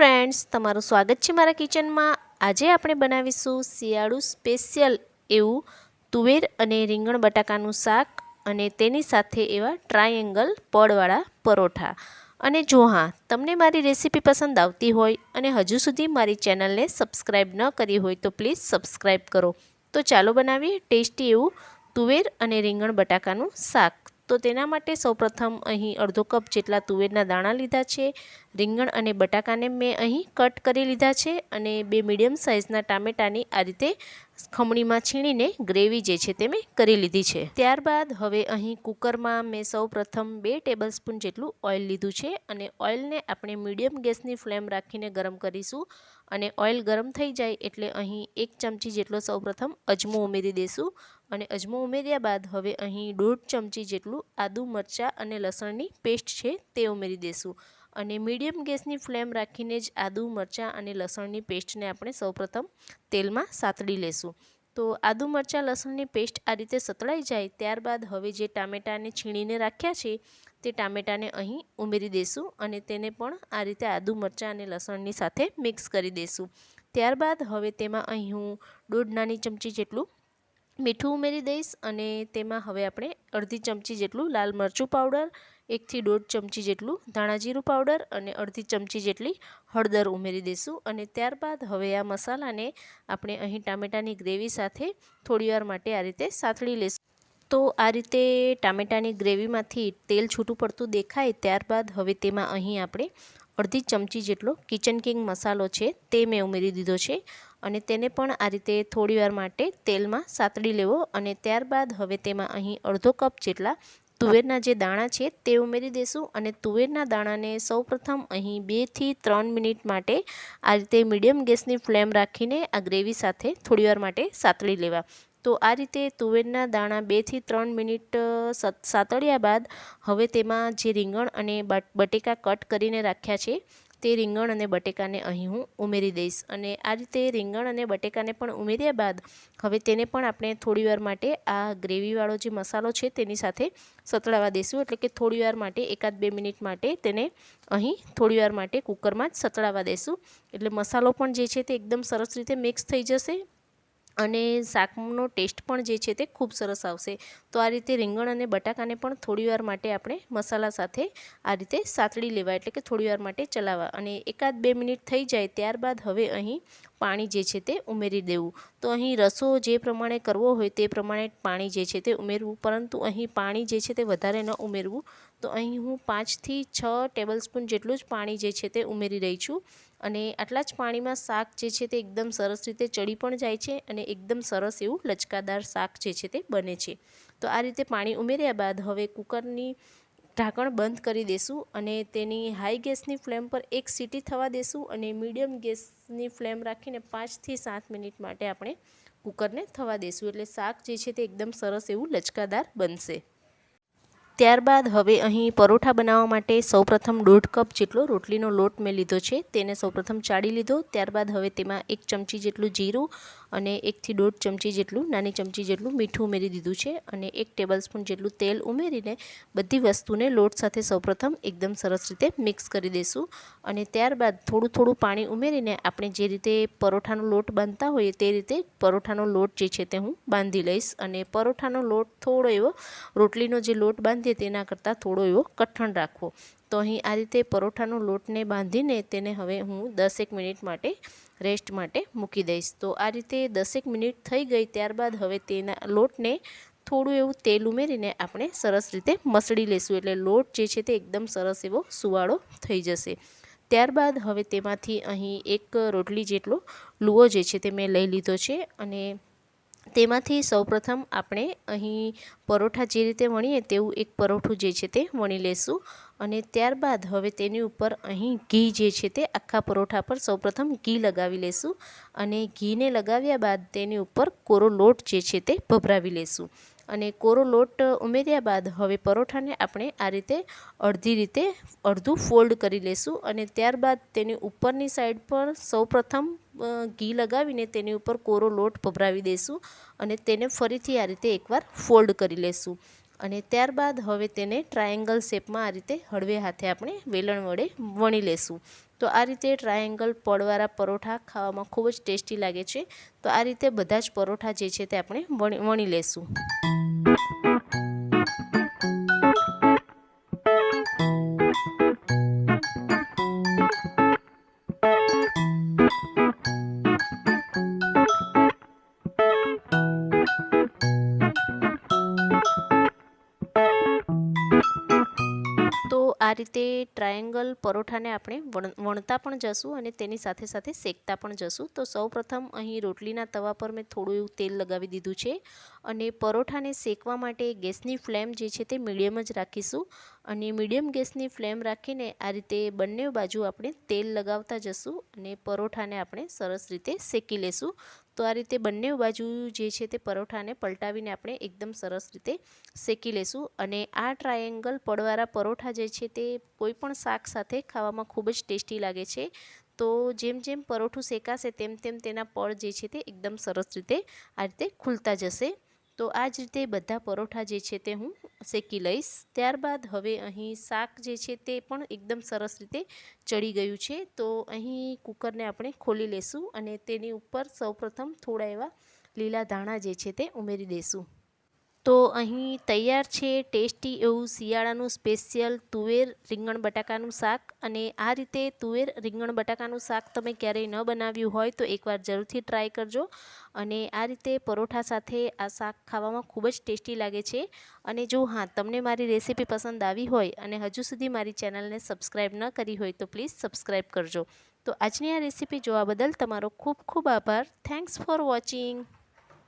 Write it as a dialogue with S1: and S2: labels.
S1: Friends, તમારું સ્વાગત છે મારા કિચનમાં। આજે આપણે બનાવીશું શિયાળુ સ્પેશિયલ એવું તુવેર અને રીંગણ બટાકાનું શાક અને તેની સાથે એવા ટ્રાયેંગલ પડવાળા પરોઠા। અને જો હા, તમને મારી રેસીપી પસંદ આવતી હોય અને હજુ સુધી મારી ચેનલને સબસ્ક્રાઈબ ન કરી હોય તો પ્લીઝ સબસ્ક્રાઈબ કરો। તો ચાલો બનાવીએ ટેસ્ટી એવું તુવેર અને રીંગણ બટાકાનું શાક। તો તેના માટે સૌપ્રથમ અહીં અડધો કપ જેટલા તુવેરના દાણા લીધા છે। રીંગણ અને બટાકાને મેં અહીં કટ કરી લીધા છે અને બે મીડિયમ સાઇઝના ટામેટાની આ રીતે ખમણીમાં છીણીને ગ્રેવી જે છે તે મેં કરી લીધી છે। ત્યારબાદ હવે અહીં કુકરમાં મેં સૌપ્રથમ 2 ટેબલસ્પૂન જેટલું ઓઇલ લીધું છે અને ઓઇલને આપણે મીડિયમ ગેસની ફ્લેમ રાખીને ગરમ કરીશું। અને ઓઇલ ગરમ થઈ જાય એટલે અહીં 1 ચમચી જેટલો સૌપ્રથમ અજમો ઉમેરી દઈશું। અને અજમો ઉમેર્યા બાદ હવે અહીં 1.5 ચમચી જેટલું આદુ મરચાં અને લસણની પેસ્ટ છે તે ઉમેરી દઈશું। અને મીડિયમ ગેસની ફ્લેમ રાખીને જ આદુ મરચાં અને લસણની પેસ્ટને આપણે સૌપ્રથમ તેલમાં સાતળી લેશું। તો આદુ મરચાં લસણની પેસ્ટ આ રીતે સતળાઈ જાય ત્યારબાદ હવે જે ટામેટાને છીણીને રાખ્યા છે તે ટામેટાને અહીં ઉમેરી દઈશું અને તેને પણ આ રીતે આદુ મરચાં અને લસણની સાથે મિક્સ કરી દઈશું। ત્યારબાદ હવે તેમાં અહીં હું 1.5 નાની ચમચી જેટલું મીઠું ઉમેરી દઈશ અને તેમાં હવે આપણે અડધી ચમચી જેટલું લાલ મરચું પાવડર, 1 થી 1.5 ચમચી જેટલું ધાણા જીરું પાવડર અને અડધી ચમચી જેટલી હળદર ઉમેરી દઈશું। અને ત્યારબાદ હવે આ મસાલાને આપણે અહીં ટામેટાની ગ્રેવી સાથે થોડીવાર માટે આ રીતે સાતળી લઈશું। તો આ રીતે ટામેટાની ગ્રેવીમાંથી તેલ છૂટું પડતું દેખાય ત્યારબાદ હવે તેમાં અહીં આપણે અડધી ચમચી જેટલો કિચન કિંગ મસાલો છે તે મેં ઉમેરી દીધો છે અને તેને પણ આ રીતે થોડીવાર માટે તેલમાં સાતળી લેવો। અને ત્યારબાદ હવે તેમાં અહીં અડધો કપ જેટલા તુવેરના જે દાણા છે તે ઉમેરી દઈશું અને તુવેરના દાણાને સૌપ્રથમ અહીં 2 થી 3 મિનિટ માટે આ રીતે મીડિયમ ગેસની ફ્લેમ રાખીને આ ગ્રેવી સાથે થોડીવાર માટે સાતળી લેવા। તો આ રીતે તુવેરના દાણા 2 થી 3 મિનિટ સાતળ્યા બાદ હવે તેમાં જે રીંગણ અને બટેકા કટ કરીને રાખ્યા છે તે રીંગણ અને બટેકાને અહીં હું ઉમેરી દઈશ। અને આ રીતે રીંગણ અને બટેકાને પણ ઉમેર્યા બાદ હવે તેને પણ આપણે થોડીવાર માટે આ ગ્રેવીવાળો જે મસાલો છે તેની સાથે સતળાવા દઈશું। એટલે કે થોડીવાર માટે 1-2 મિનિટ માટે તેને અહીં થોડીવાર માટે કુકરમાં જ સતળાવા દઈશું। એટલે મસાલો પણ જે છે તે એકદમ સરસ રીતે મિક્સ થઈ જશે અને શાકનો ટેસ્ટ પણ જે છે તે ખૂબ સરસ આવશે। તો આ રીતે રીંગણ અને બટાકાને પણ થોડીવાર માટે આપણે મસાલા સાથે આ રીતે સાતળી લેવા એટલે કે થોડીવાર માટે ચલાવવા અને 1-2 મિનિટ થઈ જાય ત્યારબાદ હવે અહીં પાણી જે છે તે ઉમેરી દેવું। તો અહીં રસો જે પ્રમાણે કરવો હોય તે પ્રમાણે પાણી જે છે તે ઉમેરવું, પરંતુ અહીં પાણી જે છે તે વધારે ન ઉમેરવું। તો અહીં હું 5 થી 6 ટેબલસ્પૂન જેટલું જ પાણી જે છે તે ઉમેરી રહી છું અને આટલા જ પાણીમાં શાક જે છે તે એકદમ સરસ રીતે ચડી પણ જાય છે અને એકદમ સરસ એવું લચકાદાર શાક જે છે તે બને છે। તો આ રીતે પાણી ઉમેર્યા બાદ હવે કુકરની ઢાંકણ બંધ કરી દેશું અને તેની હાઈ ગેસની ફ્લેમ પર 1 સીટી થવા દેશું અને મીડિયમ ગેસની ફ્લેમ રાખીને 5 થી 7 મિનિટ માટે આપણે કુકરને થવા દેશું। એટલે શાક જે છે તે એકદમ સરસ એવું લચકાદાર બનશે। ત્યારબાદ હવે અહીં પરોઠા બનાવવા માટે સૌપ્રથમ 1.5 કપ જેટલો રોટલીનો લોટ મેં લીધો છે તેને સૌપ્રથમ ચાળી લીધો। ત્યારબાદ હવે તેમાં 1 ચમચી જેટલું જીરું અને 1 થી 1.5 ચમચી જેટલું નાની ચમચી જેટલું મીઠું ઉમેરી દીધું છે અને 1 ટેબલસ્પૂન જેટલું તેલ ઉમેરીને બધી વસ્તુને લોટ સાથે સૌપ્રથમ એકદમ સરસ રીતે મિક્સ કરી દઈશું। અને ત્યારબાદ થોડું થોડું પાણી ઉમેરીને આપણે જે રીતે પરોઠાનો લોટ બાંધતા હોઈએ તે રીતે પરોઠાનો લોટ જે છે તે હું બાંધી લઈશ। અને પરોઠાનો લોટ થોડો એવો રોટલીનો જે લોટ બાંધીએ તેના કરતાં થોડો એવો કઠણ રાખવો। તો અહીં આ રીતે પરોઠાનો લોટને બાંધીને તેને હવે હું 10-1 મિનિટ માટે રેસ્ટ માટે મૂકી દઈશ। તો આ રીતે 10-1 મિનિટ થઈ ગઈ ત્યારબાદ હવે તેના લોટને થોડું એવું તેલ ઉમેરીને આપણે સરસ રીતે મસળી લઈશું એટલે લોટ જે છે તે એકદમ સરસ એવો સુવાળો થઈ જશે। ત્યારબાદ હવે તેમાંથી અહીં 1 રોટલી જેટલો લુઓ જે છે તે મેં લઈ લીધો છે અને તેમાંથી સૌપ્રથમ આપણે અહીં પરોઠા જે રીતે વણીએ તેવું એક પરોઠું જે છે તે વણી લેશું। અને ત્યારબાદ હવે તેની ઉપર અહીં ઘી જે છે તે આખા પરોઠા પર સૌપ્રથમ ઘી લગાવી લેશું અને ઘીને લગાવ્યા બાદ તેની ઉપર કોરો લોટ જે છે તે ભભરાવી લેશું। અને કોરો લોટ ઉમેર્યા બાદ હવે પરોઠાને આપણે આ રીતે અડધું ફોલ્ડ કરી લેશું અને ત્યારબાદ તેની ઉપરની સાઈડ પર સૌપ્રથમ ઘી લગાવીને તેની ઉપર કોરો લોટ ભભરાવી દઈશું અને તેને ફરીથી આ રીતે એકવાર ફોલ્ડ કરી લેશું। અને ત્યારબાદ હવે તેને ટ્રાયેંગલ શેપમાં આ રીતે હળવે હાથે આપણે વેલણ વડે વણી લેશું. તો આ રીતે ટ્રાયેંગલ પડવાળા પરોઠા ખાવામાં ખૂબ જ ટેસ્ટી લાગે છે. તો આ રીતે બધા જ પરોઠા જે છે તે આપણે વણી લેશું. તો આ રીતે ટ્રાયેંગલ પરોઠાને આપણે વણતા પણ જશું અને તેની સાથે સાથે શેકતા પણ જશું. તો સૌપ્રથમ અહીં રોટલીના તવા પર મેં થોડું એવું તેલ લગાવી દીધું છે અને પરોઠાને શેકવા માટે ગેસની ફ્લેમ જે છે તે મીડિયમ જ રાખીશું. અને મીડિયમ ગેસની ફ્લેમ રાખીને આ રીતે બંને બાજુ આપણે તેલ લગાવતા જશું અને પરોઠાને આપણે સરસ રીતે શેકી લેશું. તો આ રીતે બંને બાજુ જે છે તે પરોઠાને પલટાવીને આપણે એકદમ સરસ રીતે શેકી લેશું. અને આ ટ્રાયેંગલ પડવાળા પરોઠા જે છે તે કોઈ પણ શાક સાથે ખાવામાં ખૂબ જ ટેસ્ટી લાગે છે. તો જેમ જેમ પરોઠું શેકાશે તેમ તેમ તેના પડ જે છે તે એકદમ સરસ રીતે આ રીતે ખુલતા જશે. તો આ જ રીતે બધા પરોઠા જે છે તે હું શેકી લઈશ. ત્યારબાદ હવે અહીં શાક જે છે તે પણ એકદમ સરસ રીતે ચડી ગયું છે. તો અહીં કુકરને આપણે ખોલી લેશું અને તેની ઉપર સૌપ્રથમ થોડા એવા લીલા ધાણા જે છે તે ઉમેરી દઈશું. તો અહીં તૈયાર છે ટેસ્ટી એવું શિયાળાનું સ્પેશિયલ તુવેર રીંગણ બટાકાનું શાક. અને આ રીતે તુવેર રીંગણ બટાકાનું શાક તમે ક્યારેય ન બનાવ્યું હોય તો એકવાર જરૂરથી ટ્રાય કરજો. અને આ રીતે પરોઠા સાથે આ શાક ખાવામાં ખૂબ જ ટેસ્ટી લાગે છે. અને જો તમને મારી રેસીપી પસંદ આવી હોય અને હજુ સુધી મારી ચેનલને સબસ્ક્રાઈબ ન કરી હોય તો પ્લીઝ સબસ્ક્રાઈબ કરજો. તો આજની આ રેસીપી જોવા બદલ તમારો ખૂબ ખૂબ આભાર. Thanks for watching.